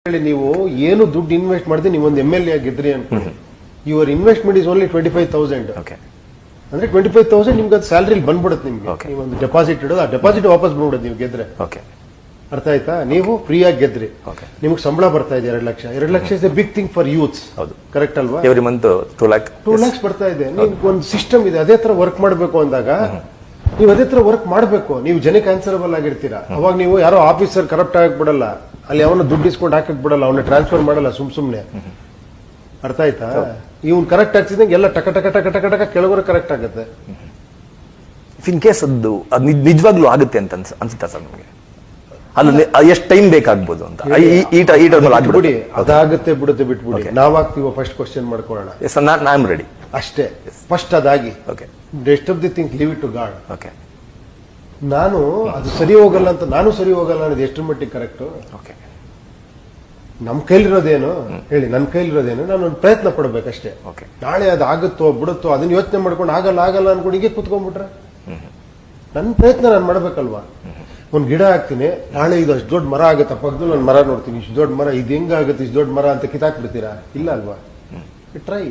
ಹೇಳಿ ನೀವು ಏನು ದುಡ್ಡು ಇನ್ವೆಸ್ಟ್ ಮಾಡಿದ್ರೆ ನೀವು ಒಂದು MLA ಆಗಿದ್ರಿ ಅನ್ಕೊಳ್ಳಿ, ಯುವರ್ ಇನ್ವೆಸ್ಟ್ಮೆಂಟ್ ಇಸ್ ಓನ್ಲಿ 25,000. ಅಂದ್ರೆ 25,000 ನಿಮ್ಗೆ ಅದು ಸ್ಯಾಲರಿ ಬಂದ್ಬಿಡುತ್ತೆ. ನಿಮ್ಗೆ ನೀವು ಒಂದು ಡೆಪಾಸಿಟ್ ಇಡೋದು, ಆ ಡೆಪಾಸಿಟ್ ವಾಪಸ್ ಬಂದ್ಬಿಡುತ್ತೆ ನೀವು ಗೆದ್ರೆ. ಅರ್ಥ ಆಯ್ತಾ? ನೀವು ಫ್ರೀ ಆಗಿ ಗೆದ್ರಿ, ನಿಮ್ಗೆ ಸಂಬಳ ಬರ್ತಾ ಇದೆ 2 lakh. 2 lakh is a big thing for youths. Correct ಅಲ್ವಾ? ಎವ್ರಿ ಮಂತ್ 2 lakhs ಬರ್ತಾ ಇದೆ. ನಿಮ್ಗೆ ಒಂದು ಸಿಸ್ಟಮ್ ಇದೆ, ಅದೇ ತರ ವರ್ಕ್ ಮಾಡಬೇಕು ಅಂದಾಗ ನೀವು ಅದೇ ತರ ವರ್ಕ್ ಮಾಡಬೇಕು. ನೀವು ಜನಕ್ಕೆ ಆನ್ಸರಬಲ್ ಆಗಿರ್ತೀರಾ. ಅವಾಗ ನೀವು ಯಾರೋ ಆಫೀಸರ್ ಕರಪ್ಟ್ ಆಗಕ್ ಬಿಡಲ್ಲ, ಅಲ್ಲಿ ಅವನು ದುಡ್ಡು ಇಸ್ಕೊಂಡು ಹಾಕಕ್ ಬಿಡಲ್ಲ, ಅವನ್ನ ಟ್ರಾನ್ಸ್ಫರ್ ಮಾಡಲ್ಲ ಸುಮ್ನೆ. ಅರ್ಥ ಆಯ್ತಾ? ಇವ್ನು ಕರೆಕ್ಟ್ ಆಗ್ತಿದ್ದಂಗೆ ಎಲ್ಲ ಟಕ ಟಕ ಟಕ ಟಕ ಟಕ ಕೆಳಗಡೆ ಕರೆಕ್ಟ್ ಆಗುತ್ತೆ. ಇನ್ ಕೇಸ್ ಅದು ನಿಜವಾಗ್ಲೂ ಆಗುತ್ತೆ ಅಂತ ಅನ್ಸುತ್ತಾ ಸರ್ ನಮಗೆ? ಅಲ್ಲ ಎಷ್ಟು ಟೈಮ್ ಬೇಕಾಗ್ಬೋದು ಅಂತ ಬಿಡಿ, ಅದಾಗುತ್ತೆ ಬಿಡುತ್ತೆ ಬಿಟ್ಬಿಡಿ. ನಾವಾಗ್ತೀವ ಫಸ್ಟ್ ಕ್ವಶನ್ ಮಾಡ್ಕೊಳ್ಳೋಣ. ಐ ಆಮ್ ರೆಡಿ ಅಷ್ಟೇ. ಫಸ್ಟ್ ಅದಾಗಿ rest of the thing leave it to God. ನಾನು ಅದು ಸರಿ ಹೋಗಲ್ಲ ಅಂತ, ನಾನು ಸರಿ ಹೋಗಲ್ಲ ಅನ್ನೋದು ಎಷ್ಟರ ಮಟ್ಟಿಗೆ ಕರೆಕ್ಟ್? ನಮ್ ಕೈಲಿರೋದೇನು ಹೇಳಿ? ನನ್ನ ಕೈಲಿರೋದೇನು? ನಾನು ಒಂದು ಪ್ರಯತ್ನ ಪಡ್ಬೇಕಷ್ಟೇ. ನಾಳೆ ಅದು ಆಗುತ್ತೋ ಬಿಡುತ್ತೋ ಅದನ್ನ ಯೋಚನೆ ಮಾಡ್ಕೊಂಡು ಆಗಲ್ಲ ಆಗಲ್ಲ ಅನ್ಕೊಂಡು ಹೀಗೆ ಕುತ್ಕೊಂಡ್ಬಿಟ್ರೆ ನನ್ನ ಪ್ರಯತ್ನ ನಾನು ಮಾಡ್ಬೇಕಲ್ವಾ? ಒಂದ್ ಗಿಡ ಹಾಕ್ತೀನಿ, ನಾಳೆ ಇದು ಅಷ್ಟು ದೊಡ್ಡ ಮರ ಆಗುತ್ತೆ, ಪಕ್ಕದಲ್ಲಿ ಒಂದು ಮರ ನೋಡ್ತೀನಿ, ಇಷ್ಟು ದೊಡ್ಡ ಮರ, ಇದು ಹೆಂಗಾಗುತ್ತೆ ಇಷ್ಟು ದೊಡ್ಡ ಮರ ಅಂತ ಕಿತ್ತಾಕ್ಬಿಡ್ತೀರಾ? ಇಲ್ಲ ಅಲ್ವಾ? ಟ್ರೈ.